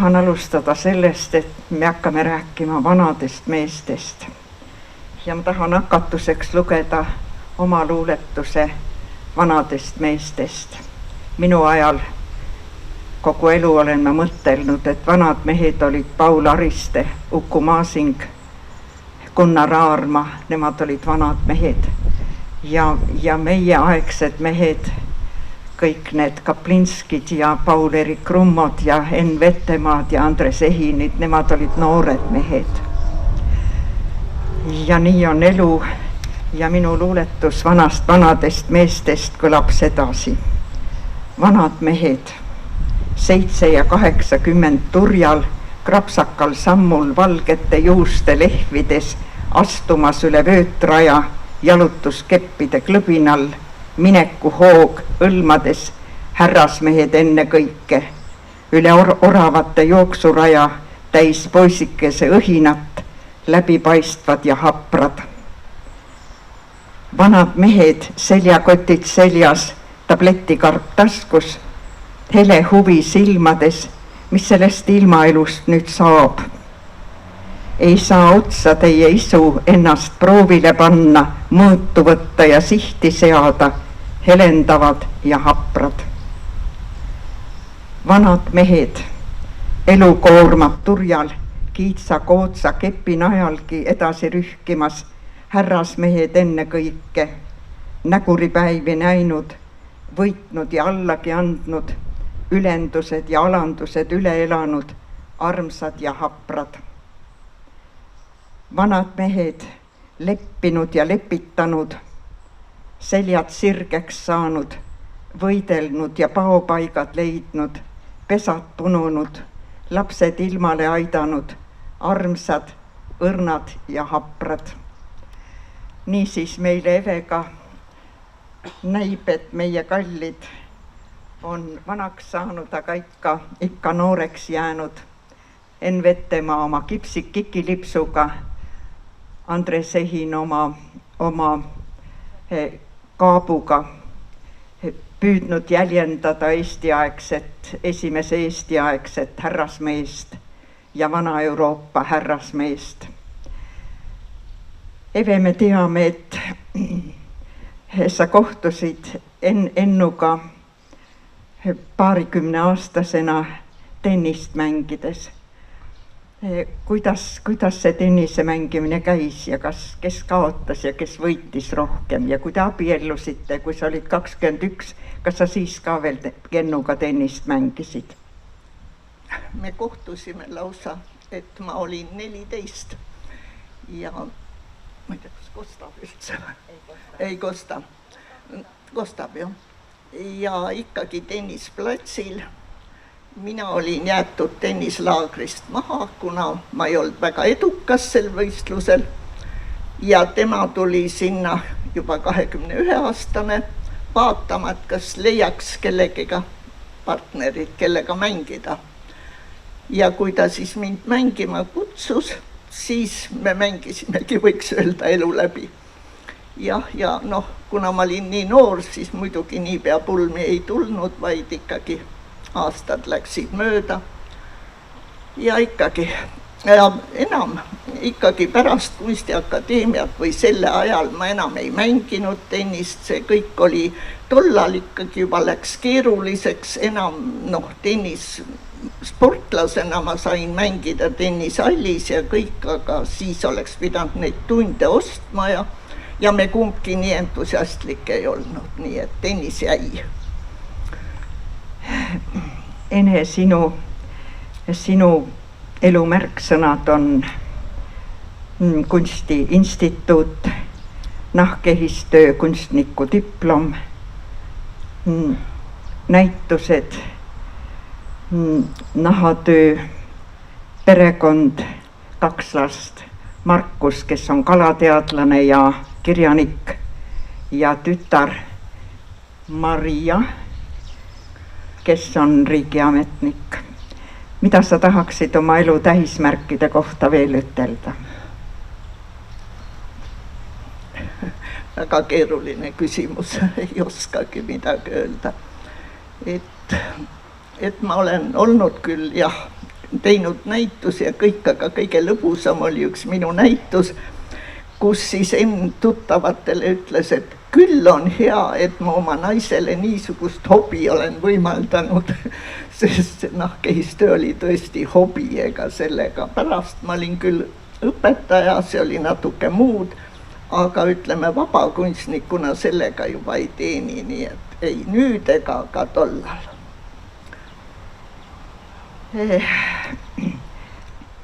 Tahan alustada sellest, et me hakkame rääkima vanadest meestest. Ja ma tahan hakatuseks lugeda oma luuletuse vanadest meestest. Minu ajal kogu elu olen ma mõtelnud, et vanad mehed olid Paul Ariste, Uku Masing, Gunnar Aarma, nemad olid vanad mehed. Ja meie aegsed mehed, kõik need Kaplinskid ja Paul-Erik Rummod ja Enn Vettemaad ja Andres Ehinid, nemad olid noored mehed. Ja nii on elu ja minu luuletus vanadest meestest kõlab sedasi. Vanad mehed, 7 ja 80 turjal, krapsakal sammul valgete juuste lehvides, astumas üle vöötraja, jalutuskeppide klõbinal, mineku hoog õlmades, härrasmehed enne kõike, üle oravate jooksuraja, täis poisikese õhinat, läbipaistvad ja haprad. Vanad mehed, seljakotid seljas, tabletikarp taskus, hele huvi silmades, mis sellest ilmaelust nüüd saab. Ei saa otsa teie isu ennast proovile panna, mõõtu võtta ja sihti seada, helendavad ja haprad. Vanad mehed, elu koormab turjal, kiitsa-kootsa kepi najalgi edasi rühkimas, härrasmehed enne kõike, näguripäivi näinud, võitnud ja allagi andnud, ülendused ja alandused üle elanud, armsad ja haprad. Vanad mehed, leppinud ja lepitanud, seljad sirgeks saanud, võidelnud ja paopaigad leidnud, pesad pununud, lapsed ilmale aidanud, armsad, õrnad ja haprad. Niisiis meile Evega näib, et meie kallid on vanaks saanud, aga ikka nooreks jäänud. Enn Vettemaa oma kikilipsuga, Andres Ehin oma kaabuga püüdnud jäljendada esimese Eesti-aegset härrasmeest ja Vana-Euroopa härrasmeest. Eve, me teame, et sa kohtusid Ennuga 20-aastasena tennist mängides. Kuidas see tennise mängimine käis ja kes kaotas ja kes võitis rohkem ja kui te abiellusite, kui sa olid 21, kas sa siis ka veel Ennuga tennist mängisid? Me kohtusime lausa, et ma olin 14 ja ma ei tea, kas kostab üldse? Ei kosta. Kostab ju. Ja ikkagi tennisplatsil. Mina olin jäetud tennislaagrist maha, kuna ma ei olnud väga edukas sel võistlusel ja tema tuli sinna juba 21-aastane vaatama, et kas leiaks kellegiga partnerid, kellega mängida. Ja kui ta siis mind mängima kutsus, siis me mängisimegi, võiks öelda, elu läbi. Ja kuna ma olin nii noor, siis muidugi niipea pulmi ei tulnud, vaid ikkagi aastad läksid mööda ja enam pärast kunstiakadeemiat või selle ajal ma enam ei mänginud tennist, see kõik oli tollal ikkagi juba läks keeruliseks, enam tennis sportlasena ma sain mängida tennishallis ja kõik, aga siis oleks pidanud neid tunde ostma ja me kumbki nii entusiastlik ei olnud, nii et tennis jäi. Ene, sinu elu märksõnad on kunstiinstituut, nahkehistöö kunstniku diplom, näitused, nahatöö, perekond, 2 last, Markus, kes on kalateadlane ja kirjanik ja tütar Maria, kes on riigiametnik. Mida sa tahaksid oma elu tähismärkide kohta veel ütelda? Väga keeruline küsimus, ei oskagi midagi öelda. Et ma olen olnud küll teinud näitusi ja kõik, aga kõige lõbusam oli üks minu näitus, kus siis Enn tuttavatele ütles, et küll on hea, et ma oma naisele niisugust hobi olen võimaldanud, sest see nahkehistöö oli tõesti hobi, ega sellega pärast ma olin küll õpetaja, see oli natuke muud, aga ütleme vabakunstnikuna sellega juba ei teeni, nii et ei nüüd ega ka tollal.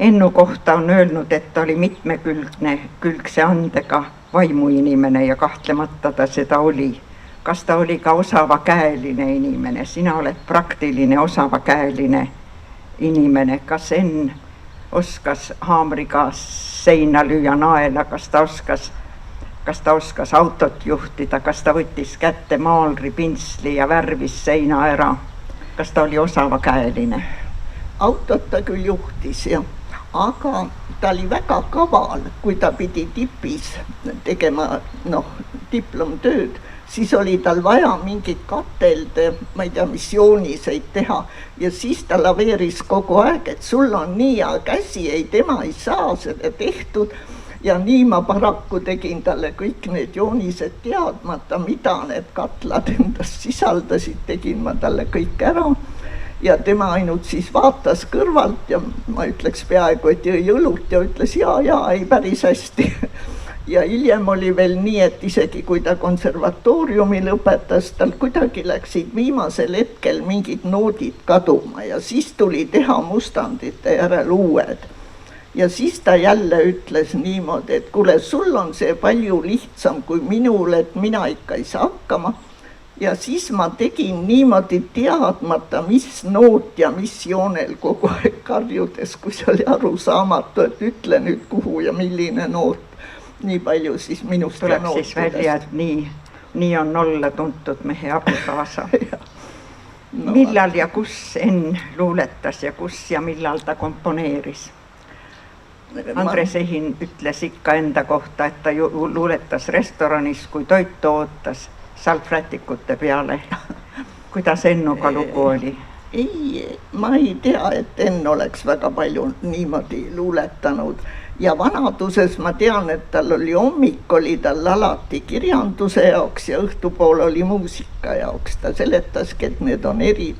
Ennu kohta on öelnud, et ta oli mitmekülgne, külgse andega vaimuinimene ja kahtlemata ta seda oli. Kas ta oli ka osavakäeline inimene? Sina oled praktiline osavakäeline inimene. Kas Enn oskas haamriga seina lüüa naela? Kas ta oskas autot juhtida? Kas ta võttis kätte maalri, pinsli ja värvis seina ära? Kas ta oli osavakäeline? Autot ta küll juhtis, jah. Aga ta oli väga kaval, kui ta pidi tipis tegema diplomtööd, siis oli tal vaja mingit katelde, ma ei tea, mis jooniseid teha ja siis ta laveeris kogu aeg, et sul on nii hea käsi, ei tema ei saa seda tehtud ja nii ma paraku tegin talle kõik need joonised teadmata, mida need katlad endast sisaldasid, tegin ma talle kõik ära. Ja tema ainult siis vaatas kõrvalt ja ma ütleks peaaegu, et jõi õlut ja ütles ja, ei päris hästi. Ja hiljem oli veel nii, et isegi kui ta konservatooriumil õpetas, tal kuidagi läksid viimasel hetkel mingid noodid kaduma ja siis tuli teha mustandite järel uued. Ja siis ta jälle ütles niimoodi, et kuule, sul on see palju lihtsam kui minul, et mina ikka ei saa hakkama. Ja siis ma tegin niimoodi teadmata, mis noot ja mis joonel kogu aeg karjudes, kui see oli arusaamatu, et ütle nüüd kuhu ja milline noot. Nii palju siis minust ja nootidest. Tuleb siis välja, et nii on olla tuntud mehe abikaasa. Millal ja kus Enn luuletas ja kus ja millal ta komponeeris? Andres Ehin ütles ikka enda kohta, et ta luuletas restoranis, kui toitu ootas salvrätikute peale. Kuidas Ennuga lugu oli? Ei, ma ei tea, et Enn oleks väga palju niimoodi luuletanud. Ja vanaduses ma tean, et tal oli hommik, oli tal alati kirjanduse jaoks ja õhtupool oli muusika jaoks. Ta seletaski, et need on eri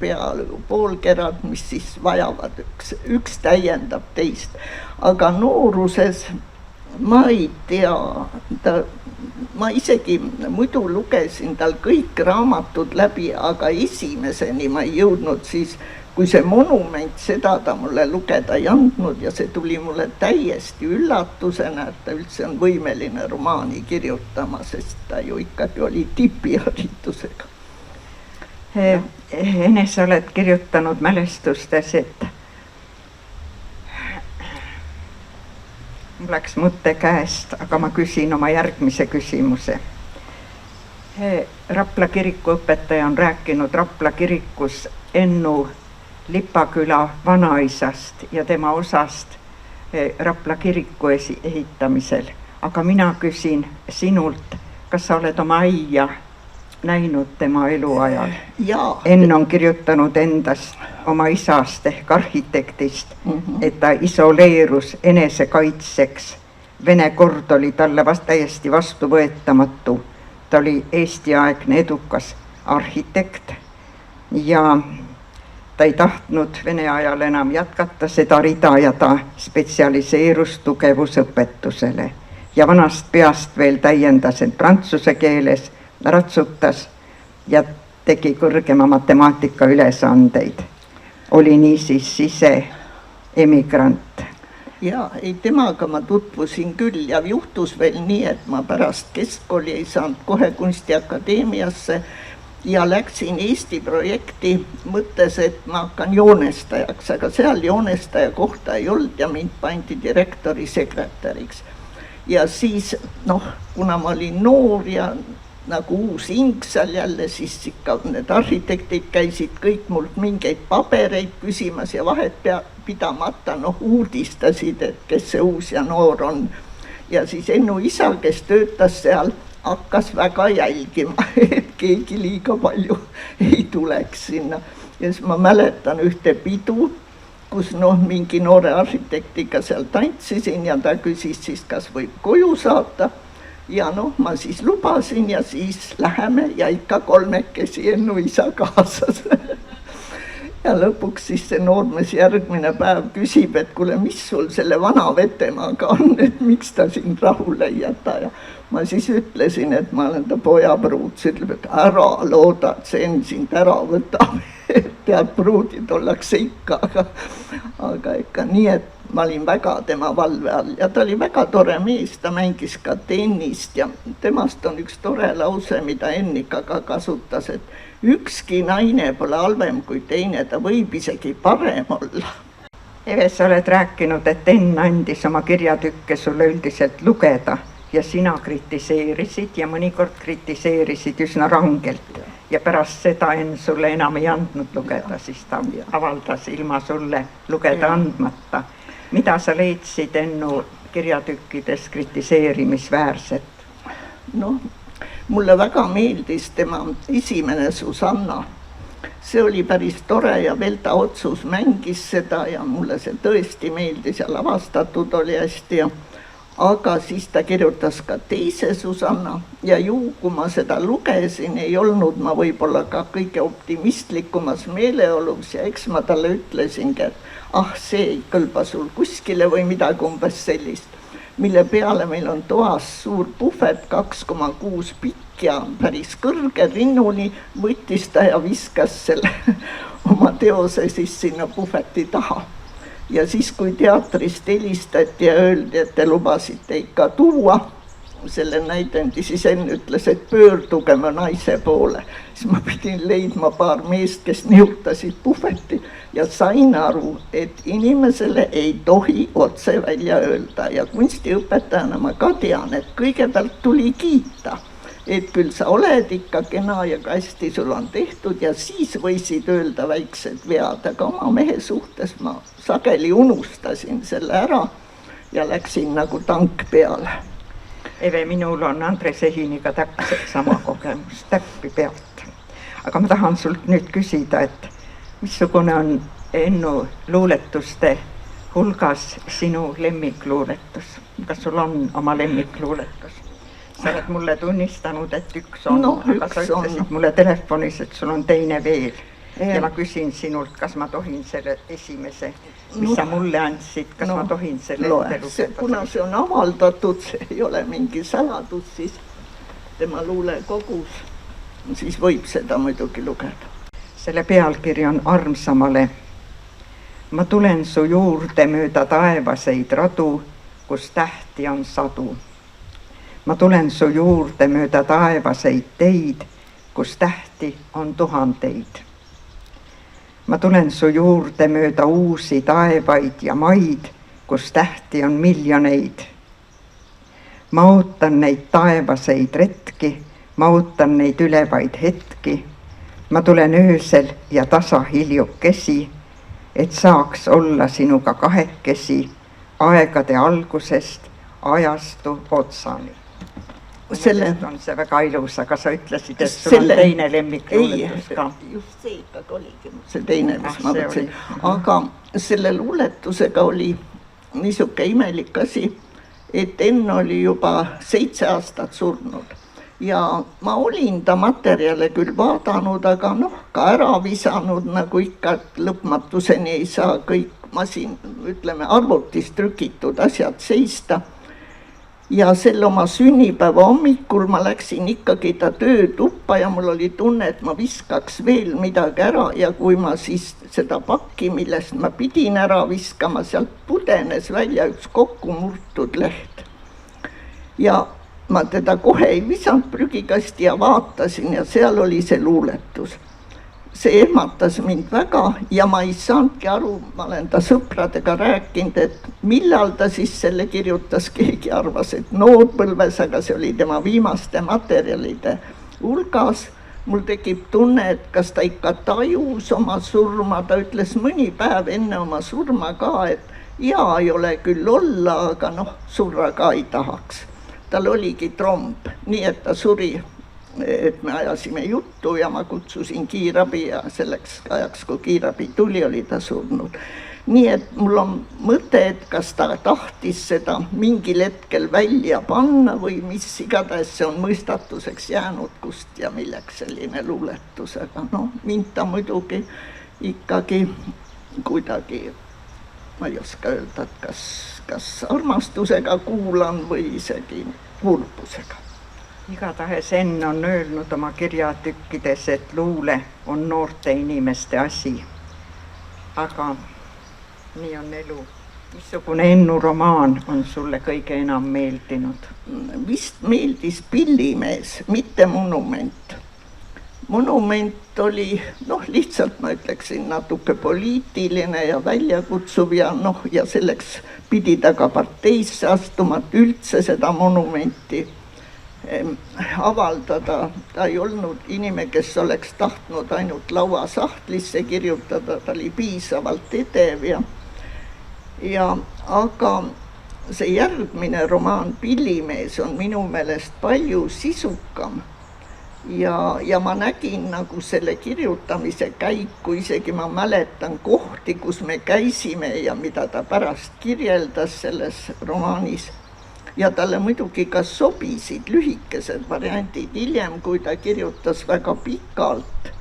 poolkerad, mis siis vajavad üks täiendab teist. Aga nooruses ma ei tea, ma isegi muidu lugesin tal kõik raamatud läbi, aga esimeseni ma ei jõudnud siis, kui see monument, seda ta mulle lugeda ei andnud ja see tuli mulle täiesti üllatusena, et ta üldse on võimeline romaani kirjutama, sest ta ju ikkagi oli tipiharitusega. Enes, oled kirjutanud mälestustes, et mul läks mõte käest, aga ma küsin oma järgmise küsimuse. Rapla kiriku õpetaja on rääkinud Rapla kirikus Ennu Lipaküla vanaisast ja tema osast Rapla kiriku ehitamisel. Aga mina küsin sinult, kas sa oled oma aia näinud tema eluajal? Enn on kirjutanud endast, oma isast ehk arhitektist, et ta isoleerus enesekaitseks. Vene kord oli talle täiesti vastuvõetamatu. Ta oli Eesti-aegne edukas arhitekt ja ta ei tahtnud Vene ajal enam jätkata seda rida ja ta spetsialiseerus tugevusõpetusele. Ja vanast peast veel täiendas, et prantsuse keeles ratsutas ja tegi kõrgema matemaatika ülesandeid. Oli niisiis emigrant. Ja ei, temaga ma tutvusin küll ja juhtus veel nii, et ma pärast keskkooli ei saanud kohe kunstiakadeemiasse ja läksin Eesti projekti mõttes, et ma hakkan joonestajaks, aga seal joonestaja kohta ei olnud ja mind pandi direktori sekretäriks. Ja siis, kuna ma olin noor ja nagu uus hing seal jälle, siis ikka need arhitektid käisid kõik mult mingeid pabereid küsimas ja vahet pidamata uudistasid, et kes see uus ja noor on. Ja siis Ennu isa, kes töötas seal, hakkas väga jälgima, et keegi liiga palju ei tuleks sinna. Ja siis ma mäletan ühte pidu, kus mingi noore arhitektiga seal tantsisin ja ta küsis siis, kas võib koju saata. Ja ma siis lubasin ja siis läheme ja ikka kolmekesi Ennu isa kaasas. Ja lõpuks siis see noormees järgmine päev küsib, et kuule, mis sul selle vana vetemaaga on, et miks ta sind rahule ei jäta. Ja ma siis ütlesin, et ma olen ta pojapruud, siis ütleb, et ära looda, et see Enn sind ära võtab. Tead, pruudid ollakse ikka, aga ikka nii, et ma olin väga tema valve all ja ta oli väga tore mees, ta mängis ka tennist ja temast on üks tore lause, mida Enn ikka ka kasutas, et ükski naine pole halvem kui teine, ta võib isegi parem olla. Eve, sa oled rääkinud, et Enn andis oma kirjatükke sulle üldiselt lugeda ja sina kritiseerisid ja mõnikord kritiseerisid üsna rangelt. Ja pärast seda Enn sulle enam ei andnud lugeda, siis ta avaldas ilma sulle lugeda andmata. Mida sa leidsid Ennu kirjatükkides kritiseerimisväärset? Mulle väga meeldis tema esimene Susanna. See oli päris tore ja Velta Otsus mängis seda ja mulle see tõesti meeldis ja lavastatud oli hästi. Aga siis ta kirjutas ka teise Susanna ja kui ma seda lugesin, ei olnud ma võib-olla ka kõige optimistlikumas meeleolus ja eks ma talle ütlesingi, et see ei kõlba sul kuskile või midagi umbes sellist, mille peale meil on toas suur puhvet 2,6 pikk ja päris kõrge rinnuni, võttis ta ja viskas selle oma teose siis sinna puhveti taha. Ja siis, kui teatrist helistati ja öeldi, et te lubasite ikka tuua selle näidendi, siis Enn ütles, et pöörduge mu naise poole. Siis ma pidin leidma paar meest, kes nihutasid puhveti ja sain aru, et inimesele ei tohi otse välja öelda. Ja kunstiõpetajana ma ka tean, et kõigepealt tuli kiita, et küll sa oled ikka kena ja hästi sul on tehtud ja siis võisid öelda väiksed vead, aga oma mehe suhtes ma sageli unustasin selle ära ja läksin nagu tank peale. Eve, minul on Andres Ehiniga täpselt sama kogemus, täppi pealt. Aga ma tahan sult nüüd küsida, et missugune on Ennu luuletuste hulgas sinu lemmikluuletus? Kas sul on oma lemmikluuletus? Sa oled mulle tunnistanud, et üks on, aga sa ütlesid mulle telefonis, et sul on teine veel. Ja ma küsin sinult, kas ma tohin selle esimese, mis sa mulle andsid, kas ma tohin selle ette lugeda? Kuna see on avaldatud, see ei ole mingi saladus, siis tema luulekogus, siis võib seda muidugi lugeda. Selle pealkiri on Armsamale. Ma tulen su juurde mööda taevaseid radu, kus tähti on sadu. Ma tulen su juurde mööda taevaseid teid, kus tähti on tuhandeid. Ma tulen su juurde mööda uusi taevaid ja maid, kus tähti on miljoneid. Ma ootan neid taevaseid retki, ma ootan neid ülevaid hetki. Ma tulen öösel ja tasa hiljukesi, et saaks olla sinuga kahekesi aegade algusest ajastu otsani. On see väga ilus, aga sa ütlesid, et sul on teine lemmikluuletus ka. Just see ikkagi oligi see teine, mis ma mõtlesin. Aga selle luuletusega oli niisuke imelik asi, et Enn oli juba 7 aastat surnud. Ja ma olin ta materjale küll vaadanud, aga ka ära visanud, nagu ikka lõpmatuseni ei saa kõik arvutis trükitud asjad seista. Ja selle oma sünnipäeva hommikul ma läksin ikkagi ta töötuppa ja mul oli tunne, et ma viskaks veel midagi ära ja kui ma siis seda pakki, millest ma pidin ära viskama, sealt pudenes välja üks kokku murtud leht. Ja ma teda kohe ei visanud prügikasti ja vaatasin ja seal oli see luuletus. See ehmatas mind väga ja ma ei saanudki aru, ma olen ta sõpradega rääkinud, et millal ta siis selle kirjutas, keegi arvas, et noorpõlves, aga see oli tema viimaste materjalide hulgas. Mul tekib tunne, et kas ta ikka tajus oma surma, ta ütles mõni päev enne oma surma ka, et ei ole küll olla, aga surra ka ei tahaks. Tal oligi tromb, nii et ta suri. Et me ajasime juttu ja ma kutsusin kiirabi ja selleks ajaks, kui kiirabi tuli, oli ta surnud. nii et mul on mõte, et kas ta tahtis seda mingil hetkel välja panna või mis igatahes see on mõistatuseks jäänud, kust ja milleks selline luuletus, aga noh, mind ta muidugi ikkagi kuidagi, ma ei oska öelda, et kas armastusega kuulan või isegi kurbusega. Igatahes Enn on öelnud oma kirjatükkides, et luule on noorte inimeste asi. Aga nii on elu. Missugune Ennu romaan on sulle kõige enam meeldinud? Vist meeldis Pillimees, mitte Monument. Monument oli, lihtsalt ma ütleksin natuke poliitiline ja väljakutsuv ja ja selleks pidi ta ka parteisse astuma, et üldse seda monumenti avaldada. Ta ei olnud inimene, kes oleks tahtnud ainult lauasahtlisse kirjutada, ta oli piisavalt edev aga see järgmine romaan Pillimees on minu meelest palju sisukam ja ma nägin nagu selle kirjutamise käiku, isegi ma mäletan kohti, kus me käisime ja mida ta pärast kirjeldas selles romaanis. Ja talle muidugi ka sobisid lühikesed variandid. Hiljem, kui ta kirjutas väga pikalt,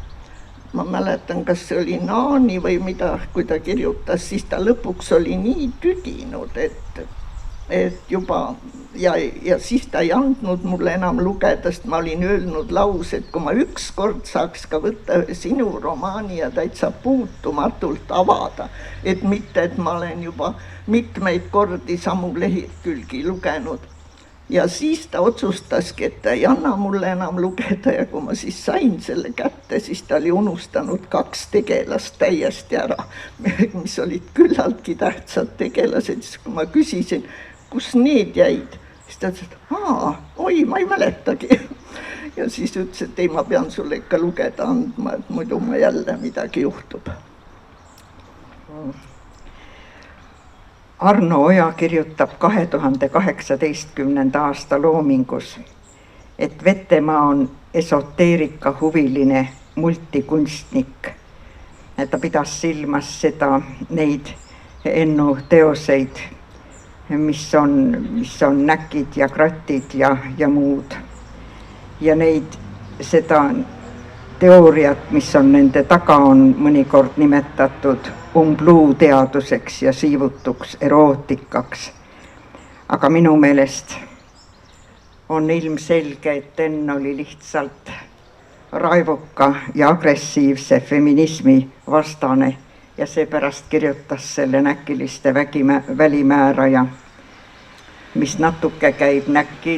ma mäletan, kas see oli Naani või mida, kui ta kirjutas, siis ta lõpuks oli nii tüdinud, et juba ja siis ta ei andnud mulle enam lugeda, sest ma olin öelnud lause, et kui ma ükskord saaks ka võtta ühe sinu romaani ja täitsa puutumatult avada, et mitte, et ma olen juba mitmeid kordi samu lehekülgi lugenud. Ja siis ta otsustaski, et ta ei anna mulle enam lugeda ja kui ma siis sain selle kätte, siis ta oli unustanud 2 tegelast täiesti ära, mis olid küllaltki tähtsad tegelased. Siis kui ma küsisin, kus need jäid, siis ta ütles, et oi, ma ei mäletagi. Ja siis ütles, et ei, ma pean sulle ikka lugeda andma, et muidu ma jälle midagi juhtub. Arno Oja kirjutab 2018. aasta loomingus, et Vettemaa on esoteerika huviline multikunstnik. Ta pidas silmas neid Ennu teoseid, mis on näkid ja kratid ja muud. Ja seda teooriat, mis on nende taga, on mõnikord nimetatud umbluuteaduseks ja siivutuks erootikaks. Aga minu meelest on ilmselge, et Enn oli lihtsalt raivuka ja agressiivse feminismi vastane ja seepärast kirjutas selle näkkiliste välimääraja, mis natuke käib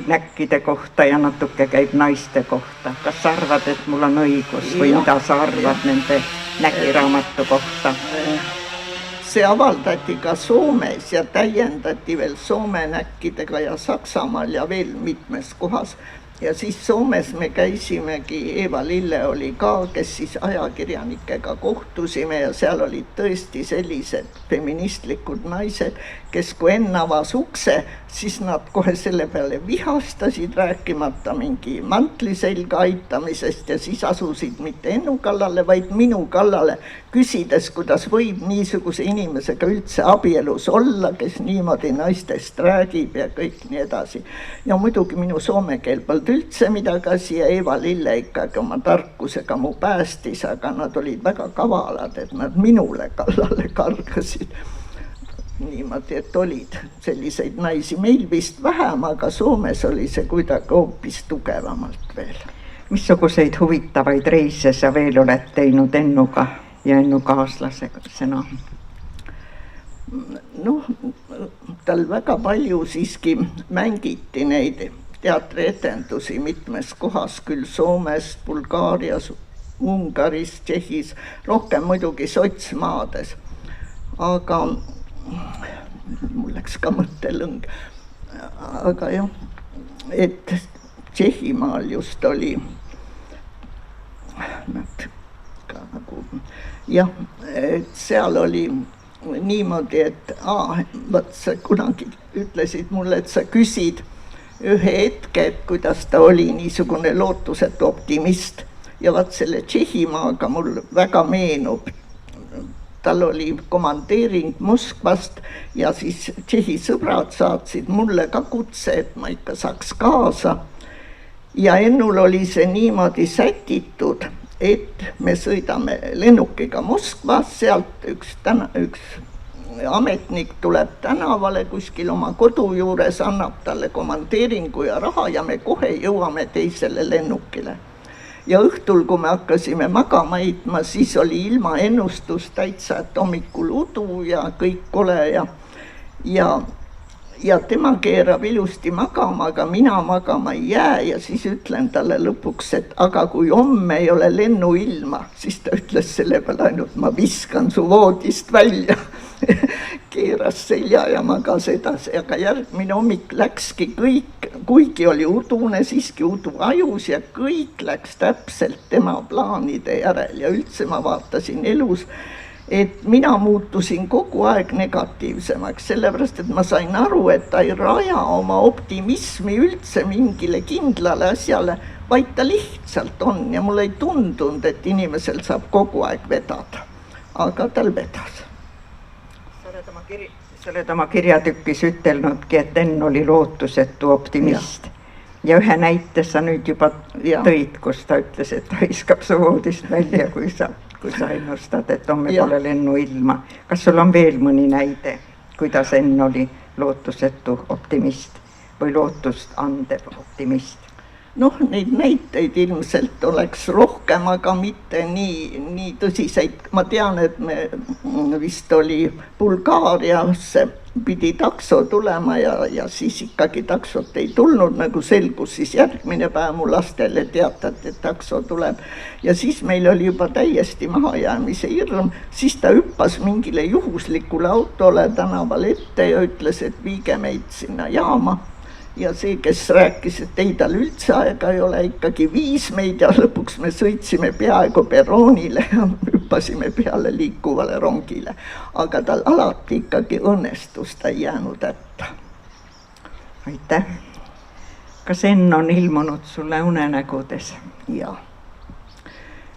näkkide kohta ja natuke käib naiste kohta. Kas sa arvad, et mul on õigus või mida sa arvad nende näkiraamatu kohta? See avaldati ka Soomes ja täiendati veel Soome näkkidega ja Saksamaal ja veel mitmes kohas. Ja siis Soomes me käisimegi, Eva Lille oli ka, kes siis ajakirjanikega kohtusime ja seal olid tõesti sellised feministlikud naised, kes kui Enn avas ukse, siis nad kohe selle peale vihastasid, rääkimata mingi mantli selga aitamisest ja siis asusid mitte Ennu kallale, vaid minu kallale, küsides, kuidas võib niisuguse inimesega üldse abielus olla, kes niimoodi naistest räägib ja kõik nii edasi. Ja muidugi minu soome keel polnud üldse midagi asi ja Eva Lille ikkagi oma tarkusega mu päästis, aga nad olid väga kavalad, et nad minule kallale kargasid. Niimoodi, et olid selliseid naisi. Meil vist vähem, aga Soomes oli see kuidagi hoopis tugevamalt veel. Missuguseid huvitavaid reise sa veel oled teinud Ennuga ja Ennu kaaslasena? Tal väga palju siiski mängiti neid teatrietendusi mitmes kohas, küll Soomes, Bulgaarias, Ungaris, Tšehhis, rohkem muidugi sotsmaades. Aga mul läks ka mõttelõng. Aga jah, et Tšehhimaal just oli nad ka nagu, jah, et seal oli niimoodi, et võt sa kunagi ütlesid mulle, et sa küsid ühe hetke, et kuidas ta oli niisugune lootusetu optimist ja vaat selle Tšehhimaaga mul väga meenub. tal oli komandeering Moskvast ja siis Tšehhi sõbrad saatsid mulle ka kutse, et ma ikka saaks kaasa. Ja Ennul oli see niimoodi sätitud, et me sõidame lennukiga Moskvas, sealt üks ametnik tuleb tänavale kuskil oma kodu juures, annab talle komandeeringu ja raha ja me kohe jõuame teisele lennukile. Ja õhtul, kui me hakkasime magama heitma, siis oli ilmaennustus täitsa, et hommikul udu ja kõik kole ja tema keerab ilusti magama, aga mina magama ei jää ja siis ütlen talle lõpuks, et aga kui homme ei ole lennuilma, siis ta ütles selle peale ainult, ma viskan su voodist välja. Keeras selja ja magas edasi, aga järgmine hommik läkski kõik, kuigi oli udune, siiski udu ajus ja kõik läks täpselt tema plaanide järel ja üldse ma vaatasin elus, et mina muutusin kogu aeg negatiivsemaks, sellepärast et ma sain aru, et ta ei raja oma optimismi üldse mingile kindlale asjale, vaid ta lihtsalt on ja mulle ei tundunud, et inimesel saab kogu aeg vedada, aga tal vedas. Sa oled oma kirjatükis ütelnudki, et Enn oli lootusetu optimist. Ja ühe näite sa nüüd juba tõid, kus ta ütles, et ta viskab su voodist välja, kui sa ennustad, et homme pole lennuilma. Kas sul on veel mõni näide, kuidas Enn oli lootusetu optimist või lootust andev optimist? Noh, neid näiteid ilmselt oleks rohkem, aga mitte nii tõsiseid. Ma tean, et me vist oli Bulgaariasse, pidi takso tulema ja siis ikkagi taksot ei tulnud, nagu selgus siis järgmine päev mu lastele teatati, et takso tuleb. Ja siis meil oli juba täiesti mahajäämise hirm, siis ta hüppas mingile juhuslikule autole tänaval ette ja ütles, et viige meid sinna jaama. Ja see, kes rääkis, et ei tal üldse aega ei ole, ikkagi viis meid ja lõpuks me sõitsime peaaegu perroonile ja hüppasime peale liikuvale rongile. Aga tal alati ikkagi õnnestus, ta ei jäänud hätta. Aitäh. Kas Enn on ilmunud sulle unenägudes?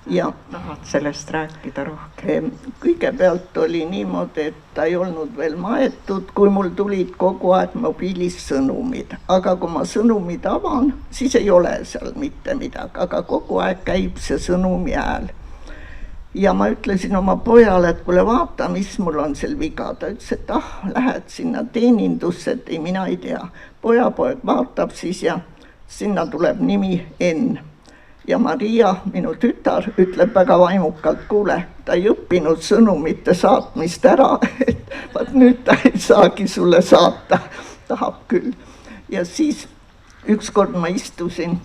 Ja tahad sellest rääkida rohkem? Kõigepealt oli niimoodi, et ta ei olnud veel maetud, kui mul tulid kogu aeg mobiilis sõnumid. Aga kui ma sõnumid avan, siis ei ole seal mitte midagi, aga kogu aeg käib see sõnumi hääl. Ja ma ütlesin oma pojale, et kuule vaata, mis mul on seal viga. Ta ütles, et lähed sinna teenindusse, et ei, mina ei tea. Pojapoeg vaatab siis ja sinna tuleb nimi Enn. Ja Maria, minu tütar, ütleb väga vaimukalt, kuule, ta ei õppinud sõnumite saatmist ära, et vaat nüüd ta ei saagi sulle saata, tahab küll. Ja siis ükskord ma istusin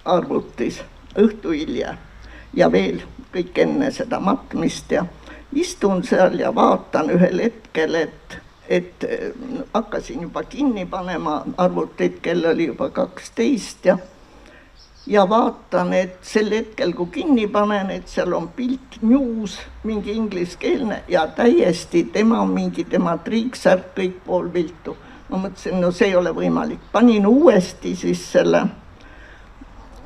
arvutis õhtu hilja ja veel kõik enne seda matmist ja istun seal ja vaatan ühel hetkel, et hakkasin juba kinni panema arvutit, kell oli juba 12 ja vaatan, et sel hetkel, kui kinni panen, et seal on pilt news, mingi ingliskeelne ja täiesti tema triiksärk kõik pool viltu. Ma mõtlesin, no see ei ole võimalik. Panin uuesti siis selle,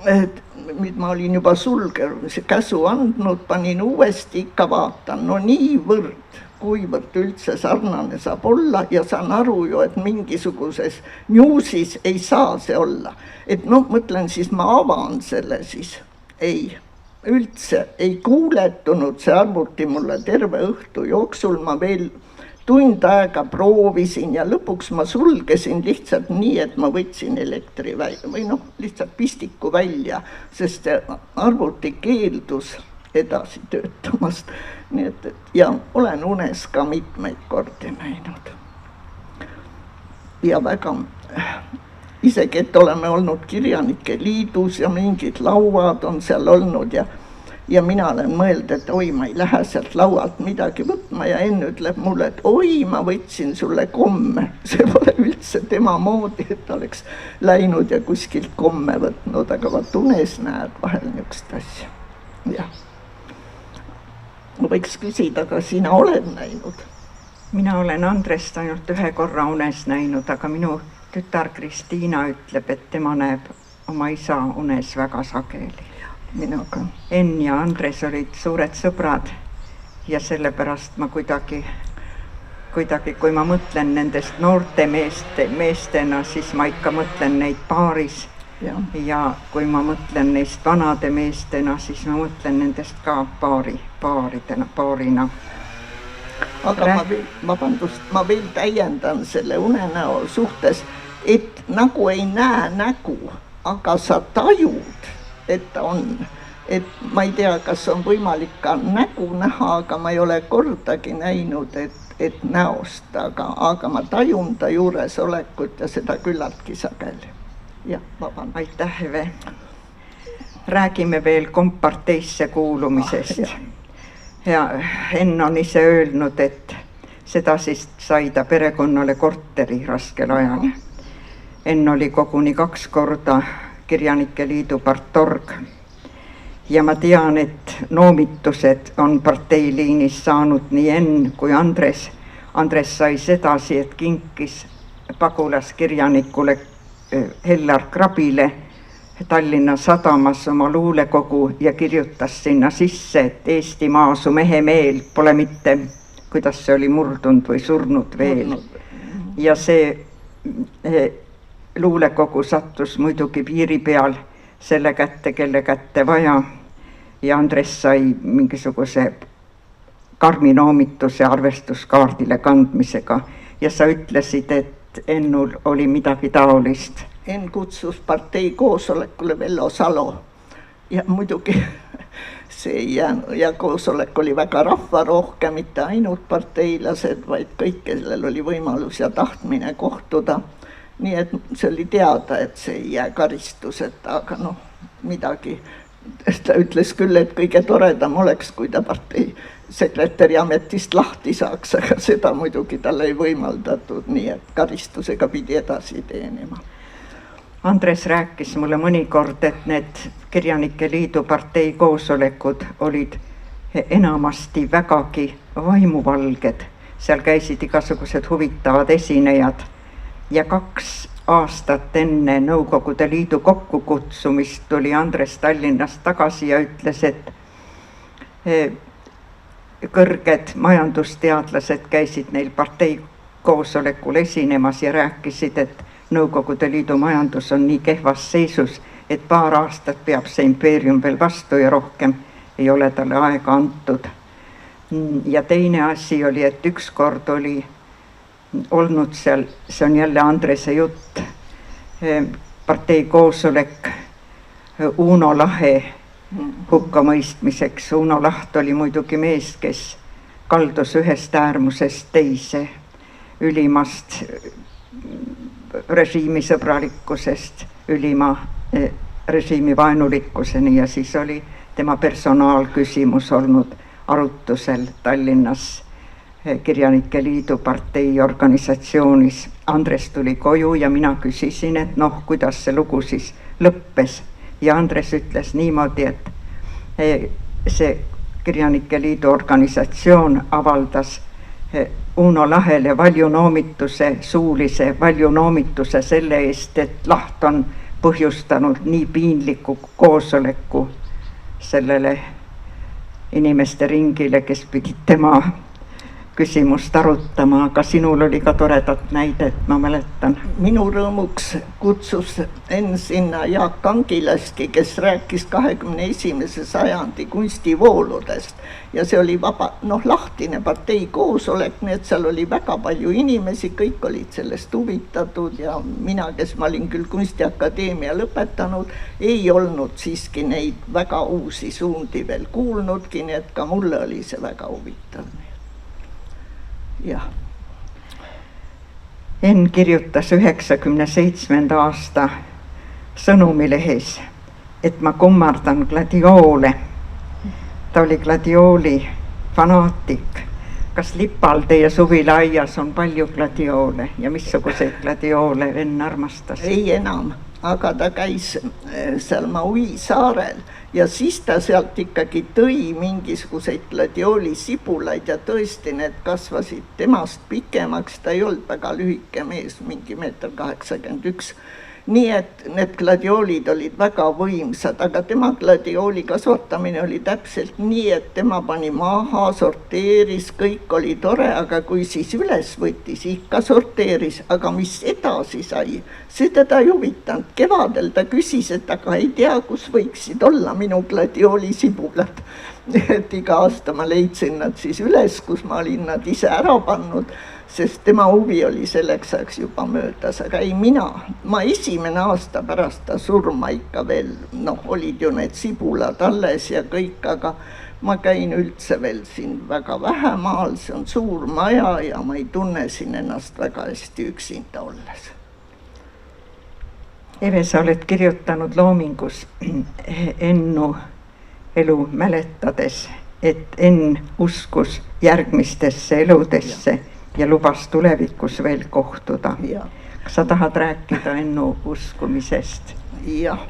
mida ma olin juba sulgemise käsu andnud, panin uuesti, ikka vaatan, no niivõrd, kuivõrd üldse sarnane saab olla ja saan aru ju, et mingisuguses newsis ei saa see olla. Et mõtlen siis, ma avan selle siis. Ei, üldse ei kuuletunud see arvuti mulle terve õhtu jooksul, ma veel tund aega proovisin ja lõpuks ma sulgesin lihtsalt nii, et ma võtsin elektri välja või lihtsalt pistiku välja, sest arvuti keeldus edasi töötamast. Nii et ja olen unes ka mitmeid kordi näinud. Ja väga, isegi et oleme olnud kirjanike liidus ja mingid lauad on seal olnud ja mina olen mõeld, et oi, ma ei lähe sealt laualt midagi võtma ja Enn ütleb mulle, et oi, ma võtsin sulle komme. See pole üldse tema moodi, et oleks läinud ja kuskilt komme võtnud, aga vaat unes näed vahel niisugust asja. Jah. Ma võiks küsida, aga sina oled näinud? Mina olen Andrest ainult ühe korra unes näinud, aga minu tütar Kristiina ütleb, et tema näeb oma isa unes väga sageli. Minuga. Enn ja Andres olid suured sõbrad ja sellepärast ma kuidagi, kui ma mõtlen nendest noorte meestena, siis ma ikka mõtlen neid paaris. Ja kui ma mõtlen neist vanade meestena, siis ma mõtlen nendest ka paarina. Aga ma veel täiendan selle unenäo suhtes, et nagu ei näe nägu, aga sa tajud, et ta on. Et ma ei tea, kas on võimalik ka nägu näha, aga ma ei ole kordagi näinud, et näost, aga ma tajun ta juures olekut ja seda küllaltki sageli. Jah, vabandust. Aitäh, Eve. Räägime veel komparteisse kuulumisest. Ja Enn on ise öelnud, et seda siis sai ta perekonnale korteri raskel ajal. Enn oli koguni 2 korda Kirjanike Liidu partorg. Ja ma tean, et noomitused on parteiliinis saanud nii Enn kui Andres. Andres sai sedasi, et kinkis pagulaskirjanikule Hellar Krabile Tallinna Sadamas oma luulekogu ja kirjutas sinna sisse, et Eestimaa su mehe meel pole mitte, kuidas see oli, murdunud või surnud veel. Ja see luulekogu sattus muidugi piiri peal selle kätte, kelle kätte vaja. Ja Andres sai mingisuguse karmi noomituse arvestuskaardile kandmisega. Ja sa ütlesid, et Ennul oli midagi taolist. Enn kutsus partei koosolekule Vello Salo ja muidugi see ei jäänud ja koosolek oli väga rahvarohke, mitte ainult parteilased, vaid kõik, kellel oli võimalus ja tahtmine kohtuda. Nii et see oli teada, et see ei jää karistused, aga midagi. Ta ütles küll, et kõige toredam oleks, kui ta partei sekretäri ametist lahti saaks, aga seda muidugi talle ei võimaldatud, nii et karistusega pidi edasi teenima. Andres rääkis mulle mõnikord, et need Kirjanike Liidu partei koosolekud olid enamasti vägagi vaimuvalged. Seal käisid igasugused huvitavad esinejad ja 2 aastat enne Nõukogude Liidu kokkukutsumist tuli Andres Tallinnast tagasi ja ütles, et kõrged majandusteadlased käisid neil partei koosolekul esinemas ja rääkisid, et Nõukogude Liidu majandus on nii kehvas seisus, et paar aastat peab see impeerium veel vastu ja rohkem ei ole talle aega antud. Ja teine asi oli, et ükskord oli olnud seal, see on jälle Andrese jutt, partei koosolek Uno Lahe hukkamõistmiseks. Uno Laht oli muidugi mees, kes kaldus ühest äärmusest teise, ülimast režiimisõbralikkusest ülima režiimi vaenulikkuseni ja siis oli tema personaalküsimus olnud arutusel Tallinnas Kirjanike Liidu partei organisatsioonis. Andres tuli koju ja mina küsisin, et kuidas see lugu siis lõppes. Ja Andres ütles niimoodi, et see Kirjanike Liidu organisatsioon avaldas Uno Lahele valjunoomituse, suulise valjunoomituse selle eest, et Laht on põhjustanud nii piinliku koosoleku sellele inimeste ringile, kes pidid tema küsimust arutama, aga sinul oli ka toredat näidet, ma mäletan. Minu rõõmuks kutsus Enn sinna Jaak Angilaski, kes rääkis 21. sajandi kunstivooludest ja see oli lahtine partei koosolek, nii et seal oli väga palju inimesi, kõik olid sellest huvitatud ja mina, kes ma olin küll kunstiakadeemia lõpetanud, ei olnud siiski neid väga uusi suundi veel kuulnudki, nii et ka mulle oli see väga huvitav. Jah. Enn kirjutas 97. aasta Sõnumilehes, et ma kummardan gladioole. Ta oli gladiooli fanaatik. Kas Lipal teie suvilaaias on palju gladioole ja missuguseid gladioole Enn armastas? Ei enam, aga ta käis seal Maui saarel ja siis ta sealt ikkagi tõi mingisuguseid gladiooli-sibulaid ja tõesti need kasvasid temast pikemaks, ta ei olnud väga lühike mees, mingi 1,81 m nii et need gladioolid olid väga võimsad, aga tema gladiooli kasvatamine oli täpselt nii, et tema pani maha, sorteeris, kõik oli tore, aga kui siis üles võttis, ikka sorteeris, aga mis edasi sai, see teda ei huvitanud. Kevadel ta küsis, et aga ei tea, kus võiksid olla minu gladiooli sibulad. Et iga aasta ma leidsin nad siis üles, kus ma olin nad ise ära pannud, sest tema huvi oli selleks ajaks juba möödas, aga ei ma esimene aasta pärast ta surma ikka veel, olid ju need sibulad alles ja kõik, aga ma käin üldse veel siin väga vähe maal, see on suur maja ja ma ei tunne siin ennast väga hästi üksinda olles. Eve, sa oled kirjutanud loomingus Ennu elu mäletades, et Enn uskus järgmistesse eludesse ja lubas tulevikus veel kohtuda. Kas sa tahad rääkida Ennu uskumisest? Jah.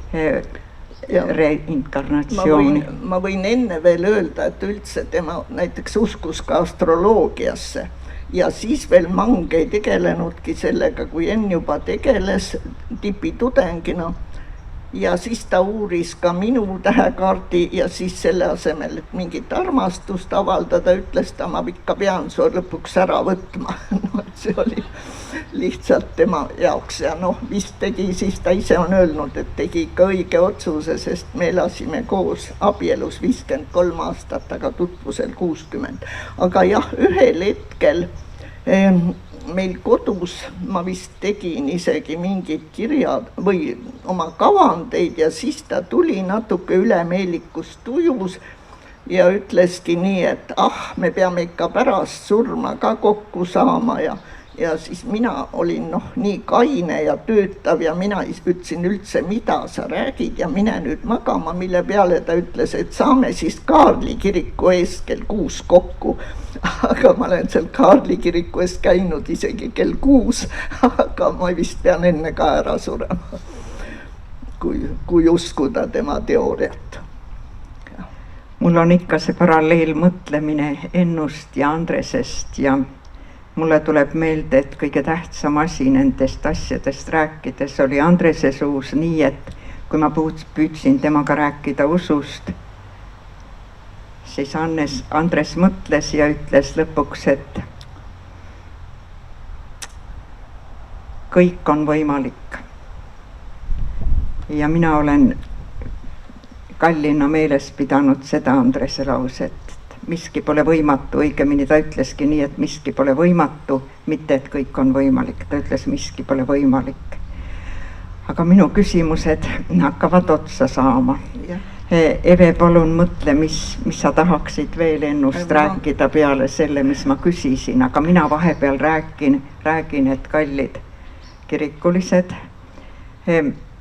Reinkarnatsiooni. Ma võin enne veel öelda, et üldse tema näiteks uskus ka astroloogiasse ja siis veel Mang ei tegelenudki sellega, kui Enn juba tegeles tipitudengina. Ja siis ta uuris ka minu tähekaardi ja siis selle asemel, et mingit armastust avaldada, ütles ta, ma ikka pean su lõpuks ära võtma. See oli lihtsalt tema jaoks ja vist tegi, siis ta ise on öelnud, et tegi ikka õige otsuse, sest me elasime koos abielus 53 aastat, aga tutvusel 60. Aga jah, ühel hetkel meil kodus ma vist tegin isegi mingid kirjad või oma kavandeid ja siis ta tuli natuke ülemeelikust tujus ja ütleski nii, et me peame ikka pärast surma ka kokku saama ja siis mina olin nii kaine ja töötav ja mina ütlesin üldse, mida sa räägid ja mine nüüd magama, mille peale ta ütles, et saame siis Kaarli kiriku ees kell 6 kokku. Aga ma olen seal Kaarli kiriku ees käinud isegi kell 6, aga ma vist pean enne ka ära surema, kui uskuda tema teooriat. Mul on ikka see paralleelmõtlemine Ennust ja Andresest ja mulle tuleb meelde, et kõige tähtsam asi nendest asjadest rääkides oli Andrese suus nii, et kui ma püüdsin temaga rääkida usust, siis Andres mõtles ja ütles lõpuks, et kõik on võimalik. Ja mina olen kallina meeles pidanud seda Andrese lauset. Miski pole võimatu, õigemini ta ütleski nii, et miski pole võimatu, mitte et kõik on võimalik, ta ütles miski pole võimalik. Aga minu küsimused hakkavad otsa saama. Eve, palun mõtle, mis sa tahaksid veel Ennust rääkida peale selle, mis ma küsisin, aga mina vahepeal räägin, et kallid kirikulised,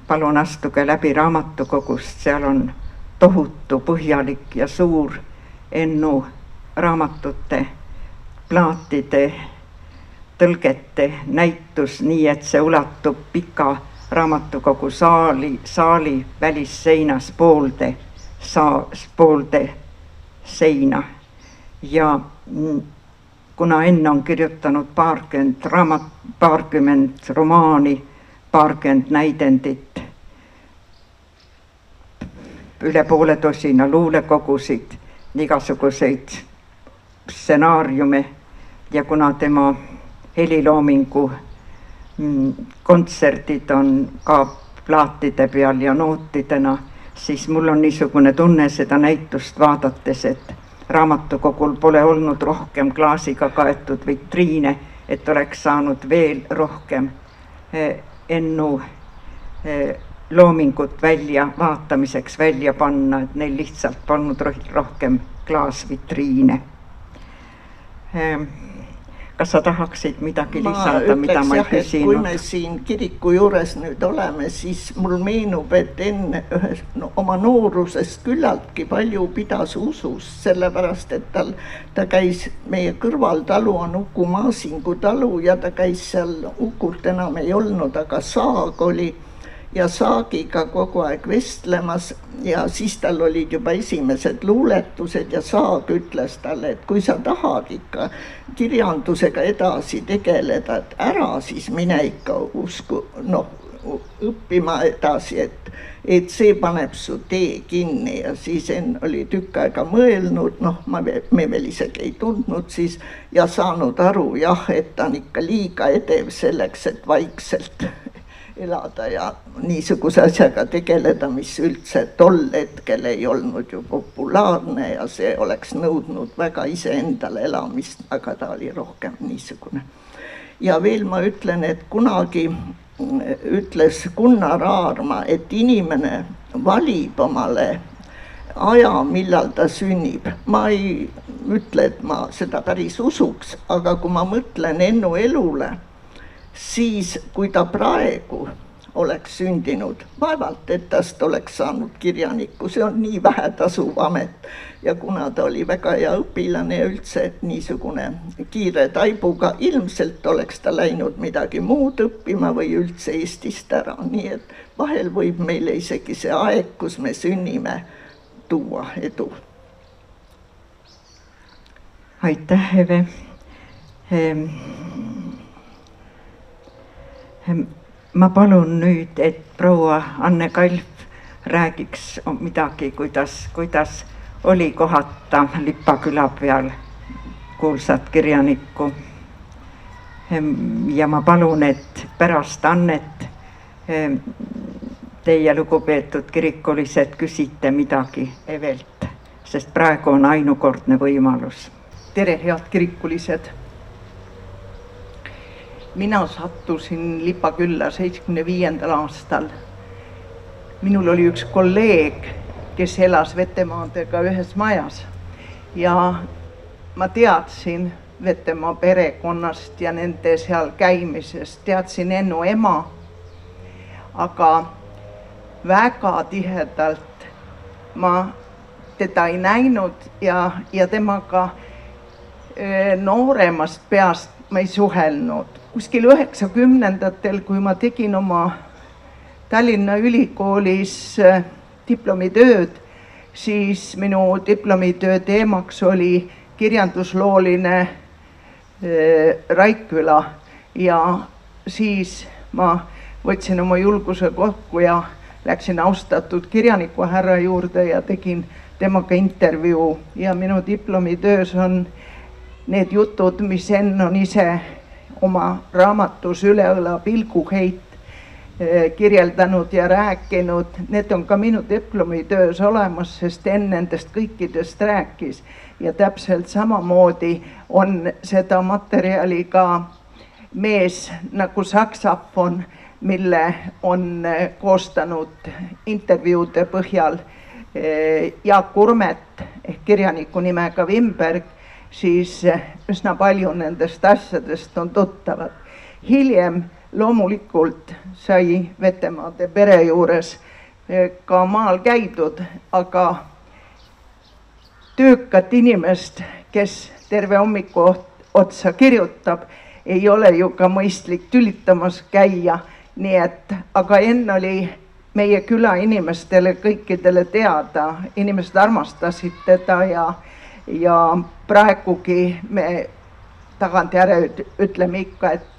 palun astuge läbi raamatukogust, seal on tohutu põhjalik ja suur Ennu raamatute, plaatide, tõlgete näitus, nii et see ulatub pika raamatukogu saali välisseina poolde seina. Ja kuna Enn on kirjutanud paarkümmend romaani, paarkümmend näidendit, üle poole tosina luulekogusid, igasuguseid stsenaariume ja kuna tema heliloomingu kontserdid on ka plaatide peal ja nootidena, siis mul on niisugune tunne seda näitust vaadates, et raamatukogul pole olnud rohkem klaasiga kaetud vitriine, et oleks saanud veel rohkem Ennu loomingut vaatamiseks välja panna, et neil lihtsalt polnud rohkem klaasvitriine. Kas sa tahaksid midagi lisada, mida ma ei küsinud? Kui me siin kiriku juures nüüd oleme, siis mul meenub, et Enn oma noorusest küllaltki palju pidas usust, sellepärast, et ta käis, meie kõrvaltalu on Uku Maasingu talu ja ta käis seal, Ukut enam ei olnud, aga Saag oli ja Saagiga kogu aeg vestlemas ja siis tal olid juba esimesed luuletused ja Saag ütles talle, et kui sa tahad ikka kirjandusega edasi tegeleda, et ära siis mine ikka õppima edasi, et see paneb su tee kinni ja siis Enn oli tükk aega mõelnud, me veel isegi ei tundnud siis ja saanud aru jah, et ta on ikka liiga edev selleks, et vaikselt elada ja niisuguse asjaga tegeleda, mis üldse tol hetkel ei olnud ju populaarne ja see oleks nõudnud väga iseendale elamist, aga ta oli rohkem niisugune. Ja veel ma ütlen, et kunagi ütles Gunnar Aarma, et inimene valib omale aja, millal ta sünnib. Ma ei ütle, et ma seda päris usuks, aga kui ma mõtlen Ennu elule, siis kui ta praegu oleks sündinud, vaevalt, et tast oleks saanud kirjanikku, see on nii vähetasuv amet. Ja kuna ta oli väga hea õpilane ja üldse niisugune kiire taibuga, ilmselt oleks ta läinud midagi muud õppima või üldse Eestist ära. Nii et vahel võib meile isegi see aeg, kus me sünnime, tuua edu. Aitäh, Eve. Ma palun nüüd, et proua Anne Kalf räägiks midagi, kuidas oli kohata Lipa küla peal kuulsat kirjanikku. Ja ma palun, et pärast Annet teie lugupeetud kirikulised küsite midagi Evelt, sest praegu on ainukordne võimalus. Tere, head kirikulised! Mina sattusin Lipa külla 75. aastal. Minul oli üks kolleeg, kes elas Vetemaadega ühes majas ja ma teadsin Vetemaa perekonnast ja nende seal käimisest, teadsin Ennu ema, aga väga tihedalt ma teda ei näinud ja temaga nooremast peast ma ei suhelnud. Kuskil 90-ndatel, kui ma tegin oma Tallinna Ülikoolis diplomitööd, siis minu diplomitöö teemaks oli kirjanduslooline Raikküla ja siis ma võtsin oma julguse kokku ja läksin austatud kirjaniku härra juurde ja tegin temaga intervjuu ja minu diplomitöös on need jutud, mis Enn on ise oma raamatus Üle õla pilguheit kirjeldanud ja rääkinud, need on ka minu diplomitöös olemas, sest Enn nendest kõikidest rääkis ja täpselt samamoodi on seda materjali ka mees nagu saksafon, mille on koostanud intervjuude põhjal Jaak Urmet ehk kirjaniku nimega Wimberg, siis üsna palju nendest asjadest on tuttavad. Hiljem loomulikult sai Vetemaade pere juures ka maal käidud, aga töökat inimest, kes terve hommiku otsa kirjutab, ei ole ju ka mõistlik tülitamas käia. Nii et, aga Enn oli meie küla inimestele kõikidele teada, inimesed armastasid teda ja praegugi me tagantjärele ütleme ikka, et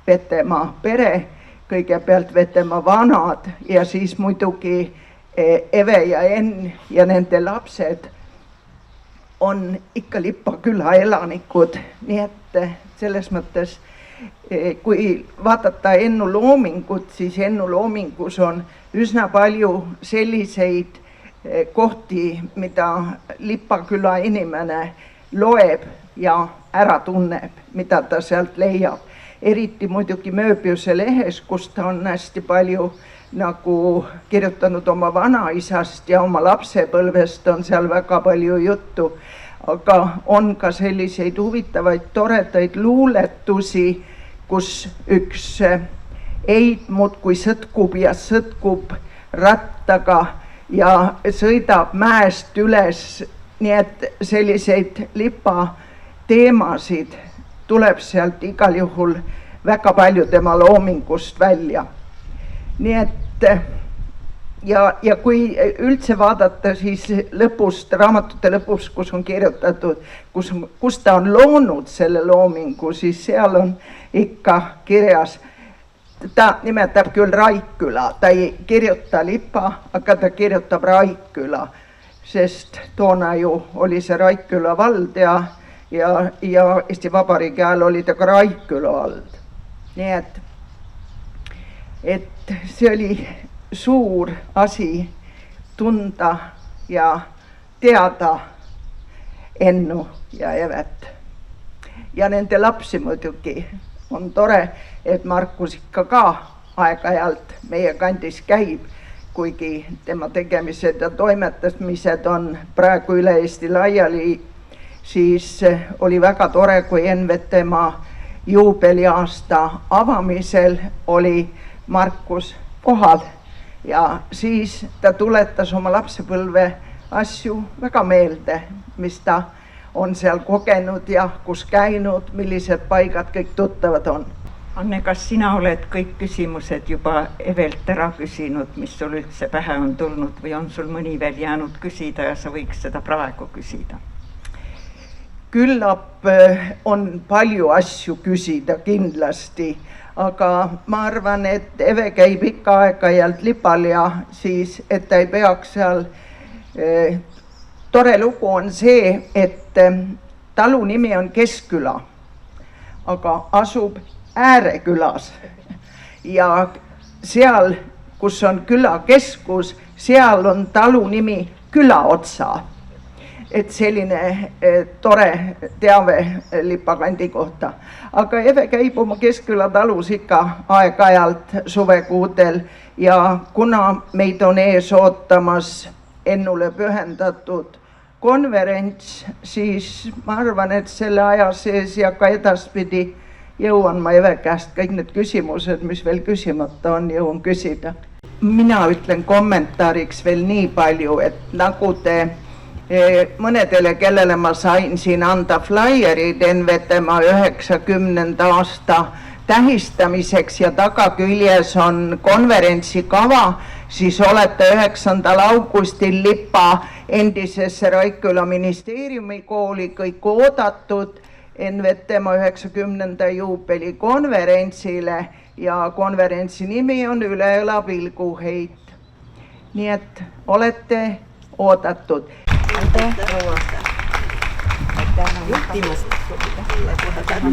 Vetemaa pere, kõigepealt Vetemaa vanad ja siis muidugi Eve ja Enn ja nende lapsed on ikka Lipa küla elanikud. Nii et selles mõttes, kui vaadata Ennu loomingut, siis Ennu loomingus on üsna palju selliseid kohti, mida Lipa küla inimene loeb ja ära tunneb, mida ta sealt leiab. Eriti muidugi Mööbiuse lehes, kus ta on hästi palju nagu kirjutanud oma vanaisast ja oma lapsepõlvest on seal väga palju juttu. Aga on ka selliseid huvitavaid, toredaid luuletusi, kus üks eid muudkui sõtkub ja sõtkub rattaga ja sõidab mäest üles, nii et selliseid Lipa teemasid tuleb sealt igal juhul väga palju tema loomingust välja. Nii et ja kui üldse vaadata, siis lõpust, raamatute lõpus, kus on kirjutatud, kus ta on loonud selle loomingu, siis seal on ikka kirjas ta nimetab küll Raikküla, ta ei kirjuta Lipa, aga ta kirjutab Raikküla, sest toona ju oli see Raikküla vald ja Eesti Vabariigi ajal oli ta ka Raikküla vald. Nii et see oli suur asi tunda ja teada Ennu ja Evet. Ja nende lapsi muidugi. On tore, et Markus ikka ka aeg-ajalt meie kandis käib, kuigi tema tegemised ja toimetamised on praegu üle Eesti laiali, siis oli väga tore, kui NVTmaa juubeliaasta avamisel oli Markus kohal ja siis ta tuletas oma lapsepõlve asju väga meelde, mis ta on seal kogenud ja kus käinud, millised paigad kõik tuttavad on. Anne, kas sina oled kõik küsimused juba Evelt ära küsinud, mis sul üldse pähe on tulnud või on sul mõni veel jäänud küsida ja sa võiks seda praegu küsida? Küllap on palju asju küsida kindlasti, aga ma arvan, et Eve käib ikka aeg-ajalt Lipal ja siis, et ta ei peaks seal. Tore lugu on see, et talu nimi on Keskküla, aga asub Äärekülas ja seal, kus on küla keskus, seal on talu nimi Külaotsa. Et selline tore teave Lipakandi kohta. Aga Eve käib oma Keskküla talus ikka aeg-ajalt suvekuudel ja kuna meid on ees ootamas Ennule pühendatud konverents, siis ma arvan, et selle aja sees ja ka edaspidi jõuan ma Eve käest kõik need küsimused, mis veel küsimata on, jõuan küsida. Mina ütlen kommentaariks veel nii palju, et nagu te mõnedele, kellele ma sain siin anda flaierid NVTmaa 90. aasta tähistamiseks ja tagaküljes on konverentsi kava, siis olete 9. augustil Lipa endisesse Raikküla ministeeriumi kooli kõik oodatud NVTmaa 90. juubeli konverentsile ja konverentsi nimi on Üle õla pilguheit. Nii et olete oodatud. Aitäh, proua. Aitäh juhtimast. Aitäh.